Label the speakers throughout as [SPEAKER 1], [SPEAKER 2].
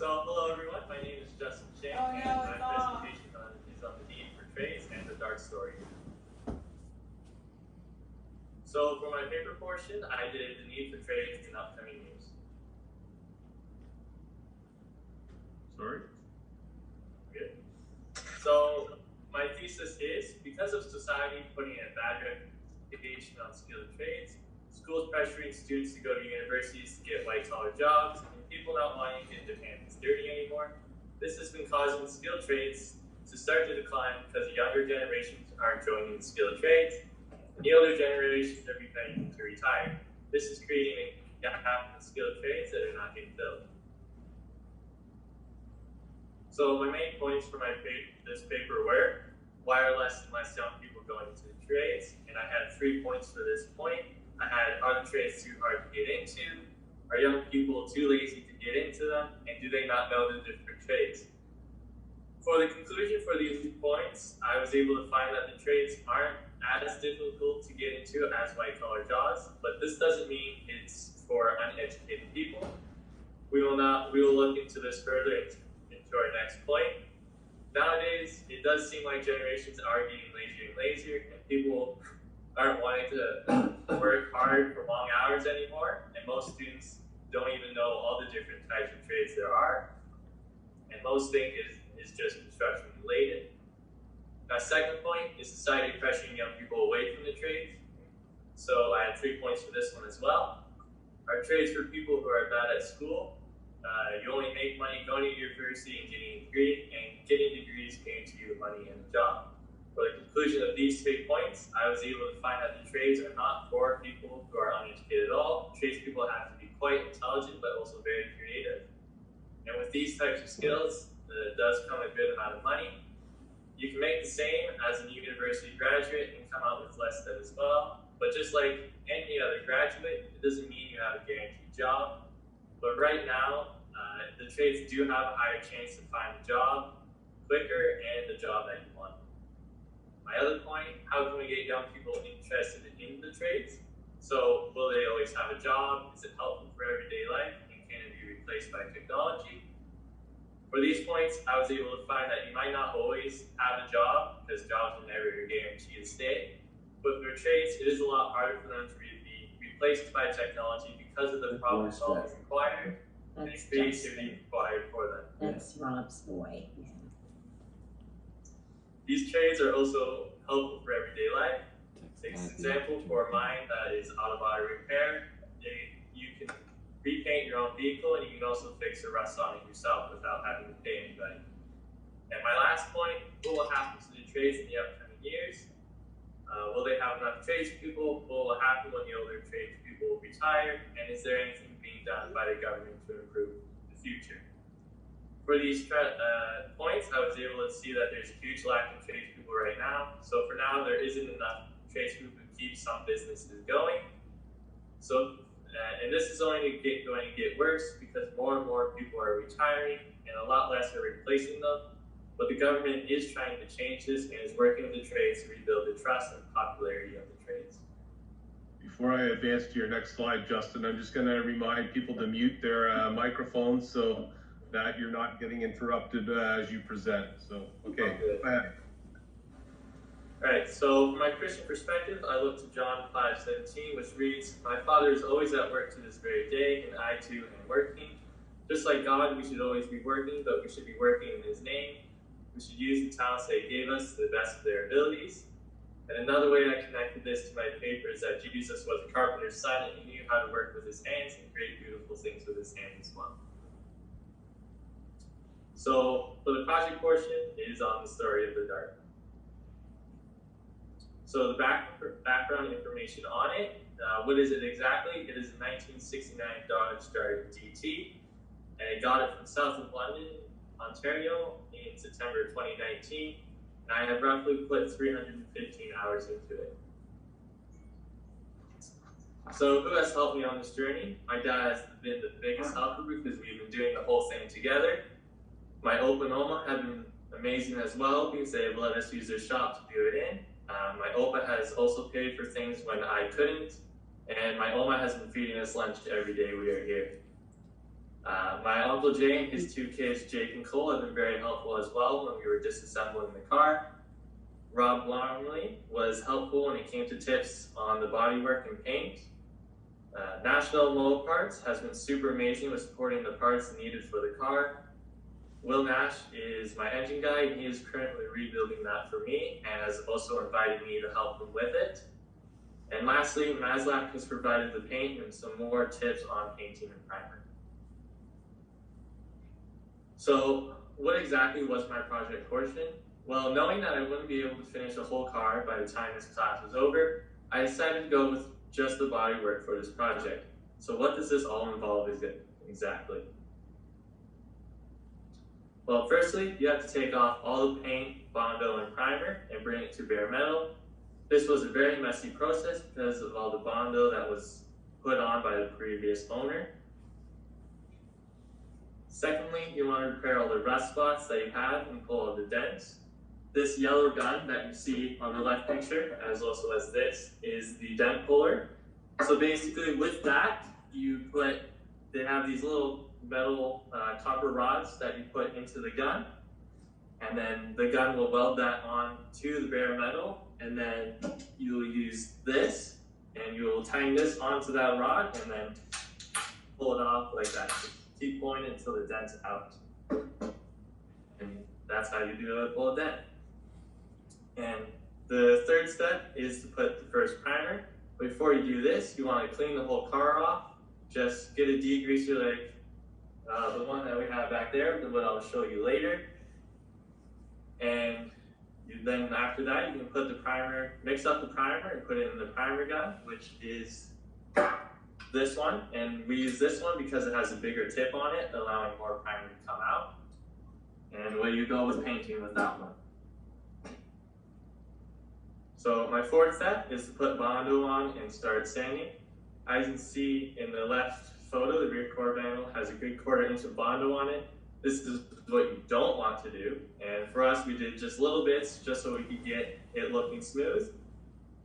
[SPEAKER 1] So, hello everyone, my name is Justin Chang, and my presentation is on the need for trades and the dark story. So, for my paper portion, I did the need for trades in upcoming years.
[SPEAKER 2] Sorry?
[SPEAKER 1] Good. So, my thesis is, because of society putting a bad reputation on skilled trades, schools pressuring students to go to universities to get white-collar jobs, and people not wanting to get their hands dirty anymore, this has been causing skilled trades to start to decline because the younger generations aren't joining the skilled trades, and the older generations are beginning to retire. This is creating a gap in skilled trades that are not getting filled. So my main points for this paper were, why are less and less young people going into the trades? And I had 3 points for this point. I had, are the trades too hard to get into? Are young people too lazy to get into them? And do they not know the different trades? For the conclusion for these points, I was able to find that the trades aren't as difficult to get into as white-collar jobs, but this doesn't mean it's for uneducated people. We will look into this further into our next point. Nowadays, it does seem like generations are getting lazier and lazier, and people aren't wanting to work hard for long hours anymore, and most students don't even know all the different types of trades there are, and most think is just construction related. My second point is society pressuring young people away from the trades. So I had 3 points for this one as well. Are trades for people who are bad at school? You only make money going to university and getting a degree, and getting degrees guarantee you money and a job. For the conclusion of these 3 points, I was able to find that the trades are not for people who are uneducated at all. Tradespeople have to be quite intelligent, but also very creative. And with these types of skills, it does come a good amount of money. You can make the same as a university graduate and come out with less debt as well. But just like any other graduate, it doesn't mean you have a guaranteed job. But right now, the trades do have a higher chance to find a job quicker and the job that you want. My other point, how can we get young people interested in the trades? So will they always have a job? Is it helpful for everyday life? And can it be replaced by technology? For these points, I was able to find that you might not always have a job because jobs are never guaranteed to stay. But for trades, it is a lot harder for them to be replaced by technology because of the problem solving required and creativity required for them.
[SPEAKER 3] That's Rob's boy. Yeah.
[SPEAKER 1] These trades are also helpful for everyday life. Take an example for mine that is auto body repair. You can repaint your own vehicle and you can also fix the rust on it yourself without having to pay anybody. And my last point, what will happen to the trades in the upcoming years? Will they have enough tradespeople? What will happen when the older tradespeople retire? And is there anything being done by the government to improve the future? For these points, I was able to see that there's a huge lack of tradespeople right now. So for now, there isn't enough tradespeople to keep some businesses going. So, and this is only going to get worse because more and more people are retiring and a lot less are replacing them. But the government is trying to change this and is working with the trades to rebuild the trust and popularity of the trades.
[SPEAKER 2] Before I advance to your next slide, Justin, I'm just going to remind people to mute their microphones so that you're not getting interrupted as you present. So, okay, go ahead.
[SPEAKER 1] All right, so from my Christian perspective, I look to John 5:17, which reads, "My Father is always at work to this very day, and I too am working." Just like God, we should always be working, but we should be working in His name. We should use the talents that He gave us to the best of their abilities. And another way I connected this to my paper is that Jesus was a carpenter's son, and He knew how to work with His hands and create beautiful things with His hands as well. So for the project portion, it is on the story of the dart. So the background information on it, what is it exactly? It is a 1969 Dodge Dart DT, and I got it from south of London, Ontario in September 2019, and I have roughly put 315 hours into it. So who has helped me on this journey? My dad has been the biggest helper because we've been doing the whole thing together. My Opa and Oma have been amazing as well because they have let us use their shop to do it in. My Opa has also paid for things when I couldn't, and my Oma has been feeding us lunch every day we are here. My Uncle Jay and his 2 kids, Jake and Cole, have been very helpful as well when we were disassembling the car. Rob Longley was helpful when it came to tips on the bodywork and paint. National Mold Parts has been super amazing with supporting the parts needed for the car. Will Nash is my engine guy, and he is currently rebuilding that for me and has also invited me to help him with it. And lastly, Maslak has provided the paint and some more tips on painting and primer. So what exactly was my project portion? Well, knowing that I wouldn't be able to finish a whole car by the time this class was over, I decided to go with just the bodywork for this project. So what does this all involve exactly? Well, firstly, you have to take off all the paint, Bondo, and primer and bring it to bare metal. This was a very messy process because of all the Bondo that was put on by the previous owner. Secondly, you want to repair all the rust spots that you have and pull all the dents. This yellow gun that you see on the left picture, as also as this, is the dent puller. So basically with that, they have these little metal copper rods that you put into the gun, and then the gun will weld that on to the bare metal, and then you'll use this, and you'll tighten this onto that rod, and then pull it off like that. Keep pulling it until the dent's out. And that's how you do a pull a dent. And the third step is to put the first primer. Before you do this, you want to clean the whole car off. Just get a degreaser like the one that we have back there, what I'll show you later. And then after that, you can put the primer, mix up the primer and put it in the primer gun, which is this one. And we use this one because it has a bigger tip on it, allowing more primer to come out. And away you go with painting with that one. So my fourth step is to put Bondo on and start sanding. As you can see in the left photo, the rear quarter panel has a good 1/4 inch of Bondo on it. This is what you don't want to do. And for us, we did just little bits just so we could get it looking smooth.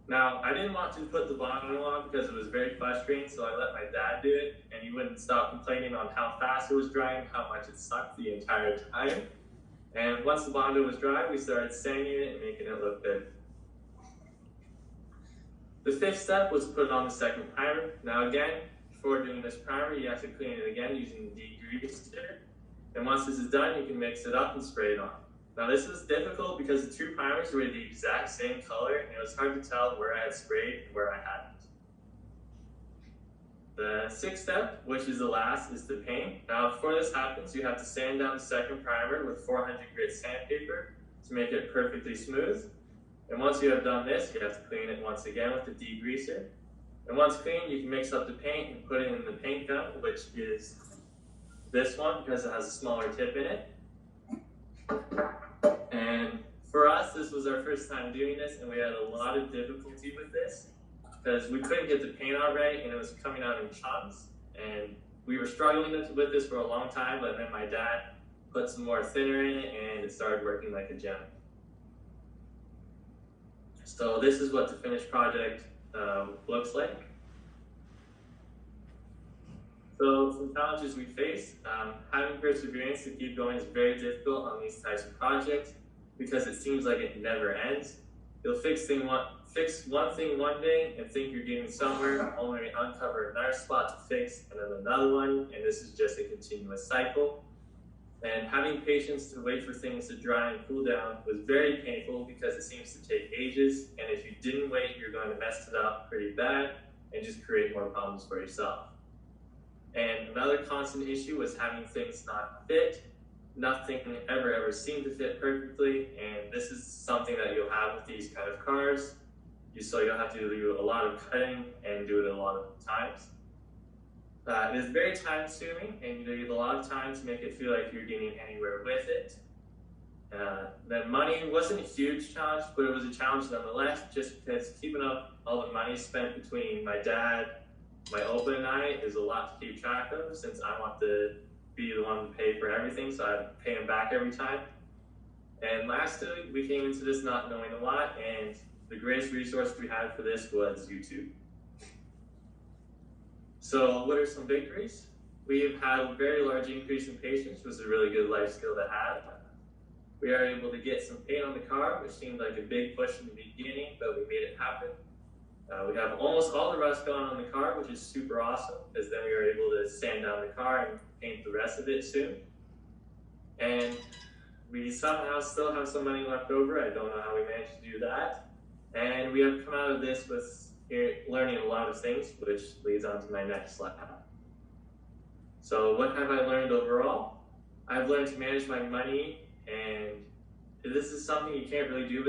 [SPEAKER 1] Now, I didn't want to put the Bondo on because it was very frustrating, so I let my dad do it, and he wouldn't stop complaining on how fast it was drying, how much it sucked the entire time. And once the Bondo was dry, we started sanding it and making it look good. The fifth step was to put on the second primer. Now again, before doing this primer, you have to clean it again using the degreaser. And once this is done, you can mix it up and spray it on. Now this is difficult because the 2 primers were the exact same color, and it was hard to tell where I had sprayed and where I hadn't. The sixth step, which is the last, is the paint. Now before this happens, you have to sand down the second primer with 400 grit sandpaper to make it perfectly smooth. And once you have done this, you have to clean it once again with the degreaser. And once clean, you can mix up the paint and put it in the paint gun, which is this one because it has a smaller tip in it. And for us, this was our first time doing this, and we had a lot of difficulty with this because we couldn't get the paint out right, and it was coming out in chunks. And we were struggling with this for a long time, but then my dad put some more thinner in it, and it started working like a gem. So this is what the finished project looks like. So some challenges we face, having perseverance to keep going is very difficult on these types of projects because it seems like it never ends. You'll fix one thing one day and think you're getting somewhere, only to uncover another spot to fix and then another one, and this is just a continuous cycle. And having patience to wait for things to dry and cool down was very painful because it seems to take ages, and if you didn't wait, you're going to mess it up pretty bad and just create more problems for yourself. And another constant issue was having things not fit. Nothing ever seemed to fit perfectly, and this is something that you'll have with these kind of cars. So you'll have to do a lot of cutting and do it a lot of times. It is very time consuming, and you need a lot of time to make it feel like you're getting anywhere with it. Then money wasn't a huge challenge, but it was a challenge nonetheless, just because keeping up all the money spent between my dad, my Opa, and I is a lot to keep track of since I want to be the one to pay for everything, so I pay him back every time. And lastly, we came into this not knowing a lot, and the greatest resource we had for this was YouTube. So what are some victories? We've had a very large increase in patience, which is a really good life skill to have. We are able to get some paint on the car, which seemed like a big push in the beginning, but we made it happen. We have almost all the rust gone on the car, which is super awesome, because then we are able to sand down the car and paint the rest of it soon. And we somehow still have some money left over. I don't know how we managed to do that. And we have come out of this with learning a lot of things, which leads on to my next slide. So what have I learned overall? I've learned to manage my money, and this is something you can't really do,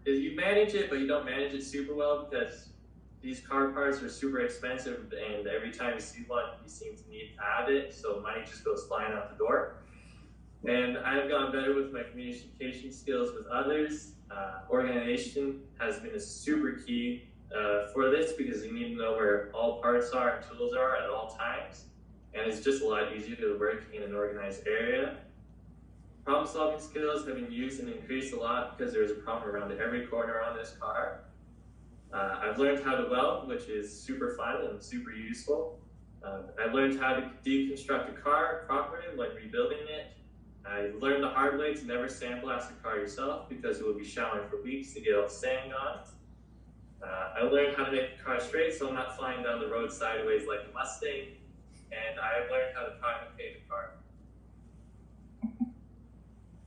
[SPEAKER 1] but you manage it, but you don't manage it super well because these car parts are super expensive, and every time you see one, you seem to need to have it, so money just goes flying out the door. And I've gotten better with my communication skills with others. Organization has been a super key for this because you need to know where all parts are and tools are at all times. And it's just a lot easier to work in an organized area. Problem solving skills have been used and increased a lot because there's a problem around every corner on this car. I've learned how to weld, which is super fun and super useful. I've learned how to deconstruct a car properly when rebuilding it. I learned the hard way to never sandblast a car yourself because it would be showering for weeks to get all the sand gone. I learned how to make the car straight so I'm not flying down the road sideways like a Mustang. And I've learned how to prime and pay the car.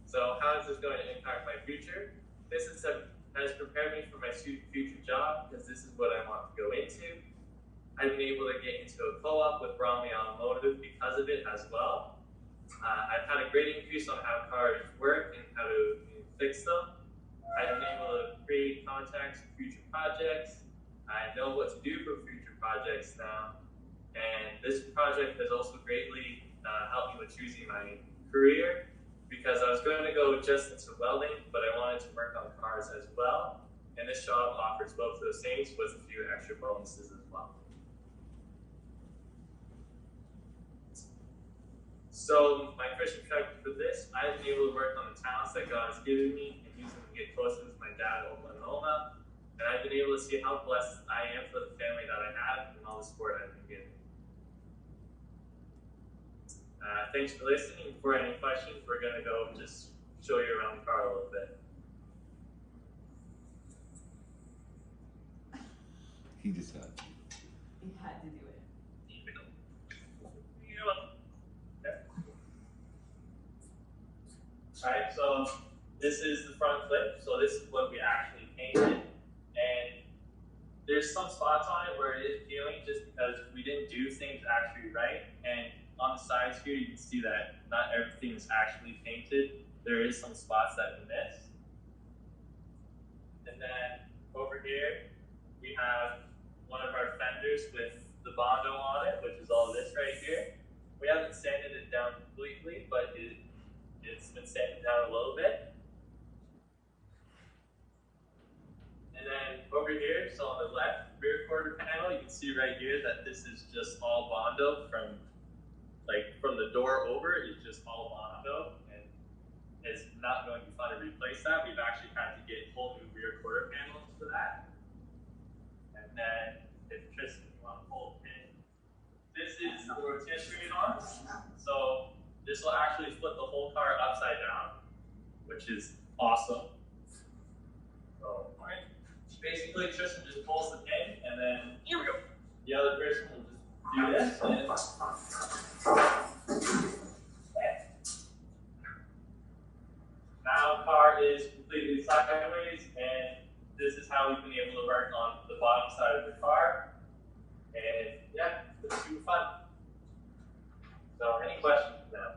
[SPEAKER 1] So how is this going to impact my future? This has prepared me for my future job because this is what I want to go into. I've been able to get into a co-op with Bromley Automotive because of it as well. I've had a great increase on how cars work and how to fix them. I've been able to create contacts for future projects. I know what to do for future projects now. And this project has also greatly helped me with choosing my career because I was going to go just into welding, but I wanted to work on cars as well. And this job offers both those things with a few extra bonuses as well. So my Christian perspective for this, I've been able to work on the talents that God has given me and use them to get closer with my dad, Oklahoma. And I've been able to see how blessed I am for the family that I have and all the support I've been given. Thanks for listening. If there are any questions, we're going to go just show you around the car a little bit.
[SPEAKER 4] He just had.
[SPEAKER 5] He had to do it.
[SPEAKER 1] Alright, so this is the front flip. So this is what we actually painted. And there's some spots on it where it is peeling just because we didn't do things actually right. And on the sides here, you can see that not everything is actually painted. There is some spots that we missed. And then over here, we have one of our fenders with the Bondo on it, which is all this right here. We haven't sanded it down completely, but it's been sanded down a little bit. And then over here, so on the left rear quarter panel, you can see right here that this is just all Bondo from the door over, it's just all Bondo, and it's not going to be fun to replace that. We've actually had to get whole new rear quarter panels for that. And then, if Tristan, you want to pull a pin, this is the rotisserie arms. So this will actually flip the whole car upside down, which is awesome. So, alright. Basically, Tristan just pulls the pin, and then here we go. The other person will just do this, and now the car is completely sideways, and this is how we've been able to work on the bottom side of the car. And yeah, it's super fun. So, any questions now?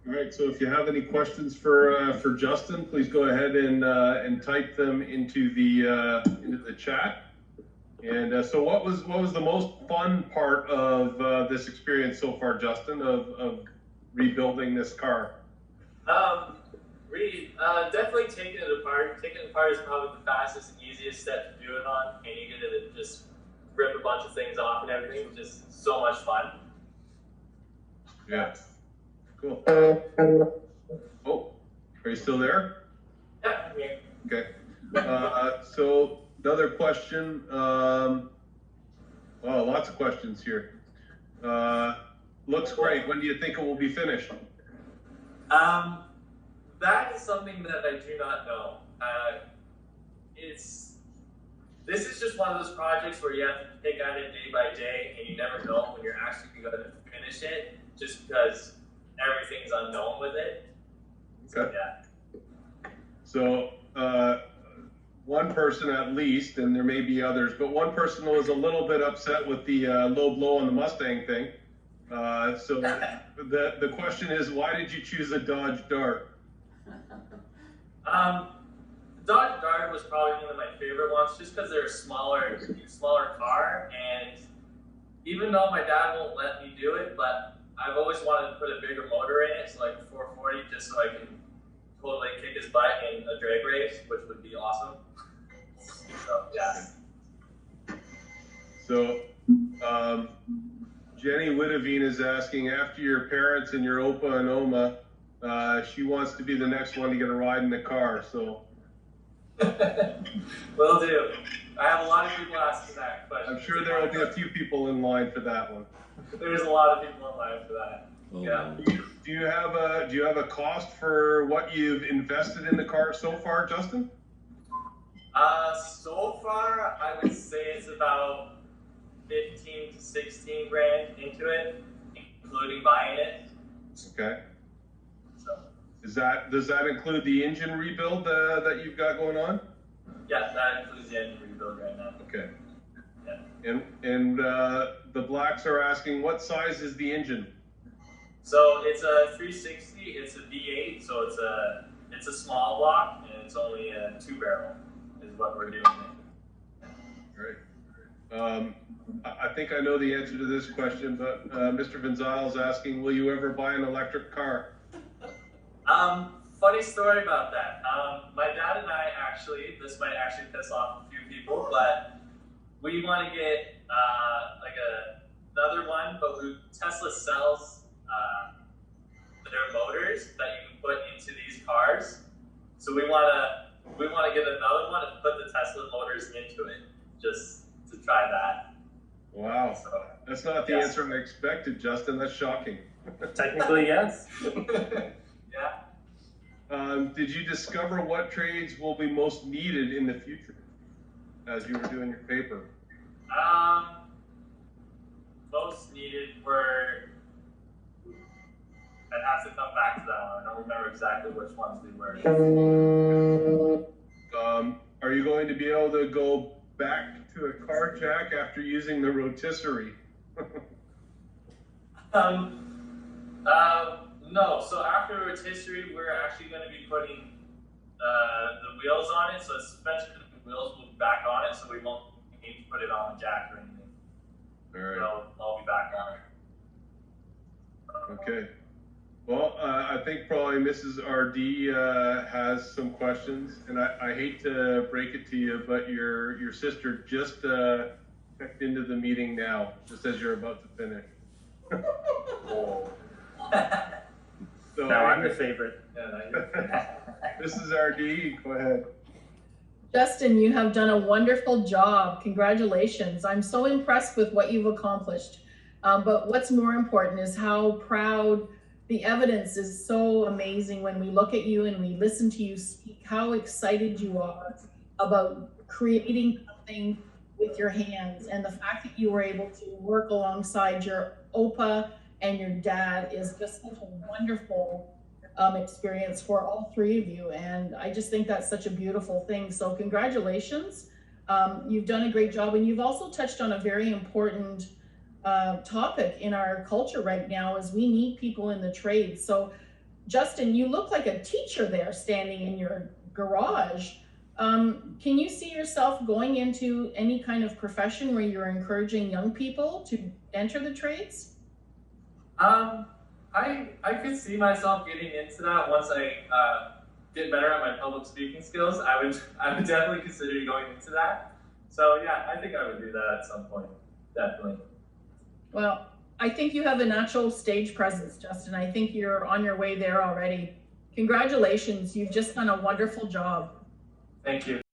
[SPEAKER 2] All right, so if you have any questions for Justin, please go ahead and type them into the chat. And so what was the most fun part of this experience so far, Justin, of rebuilding this car?
[SPEAKER 1] Definitely taking it apart. Taking it apart is probably the fastest and easiest step to do it on, and you get to just rip a bunch of things off and everything, which is so much fun.
[SPEAKER 2] Yeah. Cool. Oh, are you still there?
[SPEAKER 1] Yeah, I'm here.
[SPEAKER 2] Okay. So another question. Wow, lots of questions here. Looks great. When do you think it will be finished?
[SPEAKER 1] That is something that I do not know. This is just one of those projects where you have to take on it day by day, and you never know when you're actually going to finish it, just because everything's unknown with it. So,
[SPEAKER 2] Okay.
[SPEAKER 1] yeah.
[SPEAKER 2] So, one person at least, and there may be others, but one person was a little bit upset with the low blow on the Mustang thing. So the question is, why did you choose a Dodge Dart?
[SPEAKER 1] Dodge Dart was probably one of my favorite ones, just because they're a smaller car, and even though my dad won't let me do it, but I've always wanted to put a bigger motor in it, so like a 440, just so I can totally kick his butt in a drag race, which would be awesome. So yeah.
[SPEAKER 2] So, Jenny Witteveen is asking, after your parents and your Opa and Oma, she wants to be the next one to get a ride in the car, so.
[SPEAKER 1] Will do. I have a lot of people asking that question.
[SPEAKER 2] I'm sure there will be a few people in line for that one.
[SPEAKER 1] There's a lot of people in line for that.
[SPEAKER 4] Oh,
[SPEAKER 1] Yeah.
[SPEAKER 2] Do you have a cost for what you've invested in the car so far, Justin?
[SPEAKER 1] So far, I would say it's about 15 to 16 grand into it, including buying it.
[SPEAKER 2] Okay.
[SPEAKER 1] So
[SPEAKER 2] Does that include the engine rebuild that you've got going on?
[SPEAKER 1] yeah, that includes the engine rebuild right now.
[SPEAKER 2] Okay.
[SPEAKER 1] Yeah.
[SPEAKER 2] And the Blacks are asking, what size is the engine?
[SPEAKER 1] So it's a 360. It's a V8. So it's a small block, and it's only a 2-barrel. Is what we're doing.
[SPEAKER 2] Right. I think I know the answer to this question, but Mr. Vinzile is asking, will you ever buy an electric car?
[SPEAKER 1] Funny story about that. My dad and I actually, this might actually piss off a few people, but we want to get another one, but Tesla sells their motors that you can put into these cars. So we want to get another one and put the Tesla motors into it, just to try that.
[SPEAKER 2] Wow.
[SPEAKER 1] So,
[SPEAKER 2] That's not the
[SPEAKER 1] yes.
[SPEAKER 2] answer I expected, Justin. That's shocking.
[SPEAKER 1] Technically, yes. Yeah.
[SPEAKER 2] Did you discover what trades will be most needed in the future as you were doing your paper?
[SPEAKER 1] Most needed were. I'd have to come back to that one. I don't remember exactly which ones they were.
[SPEAKER 2] Are you going to be able to go back to a car jack after using the rotisserie?
[SPEAKER 1] No. So after rotisserie, we're actually going to be putting the wheels on it. So the suspension and the wheels will be back on it, so we won't need to put it on the jack or anything.
[SPEAKER 2] All right.
[SPEAKER 1] So I'll be back on it.
[SPEAKER 2] Okay. Well, I think probably Mrs. RD has some questions, and I hate to break it to you, but your sister just checked into the meeting now, just as you're about to finish. So,
[SPEAKER 6] No, I'm the favorite.
[SPEAKER 2] Mrs. RD, go ahead.
[SPEAKER 7] Justin, you have done a wonderful job. Congratulations. I'm so impressed with what you've accomplished. But what's more important is how proud. The evidence is so amazing when we look at you and we listen to you speak, how excited you are about creating something with your hands. And the fact that you were able to work alongside your Opa and your dad is just such a wonderful experience for all three of you. And I just think that's such a beautiful thing. So congratulations. You've done a great job. And you've also touched on a very important topic in our culture right now is we need people in the trades. So Justin, you look like a teacher there standing in your garage. Can you see yourself going into any kind of profession where you're encouraging young people to enter the trades?
[SPEAKER 1] I could see myself getting into that once I get better at my public speaking skills. I would definitely consider going into that. So yeah, I think I would do that at some point, definitely.
[SPEAKER 7] Well, I think you have a natural stage presence, Justin. I think you're on your way there already. Congratulations, you've just done a wonderful job.
[SPEAKER 1] Thank you.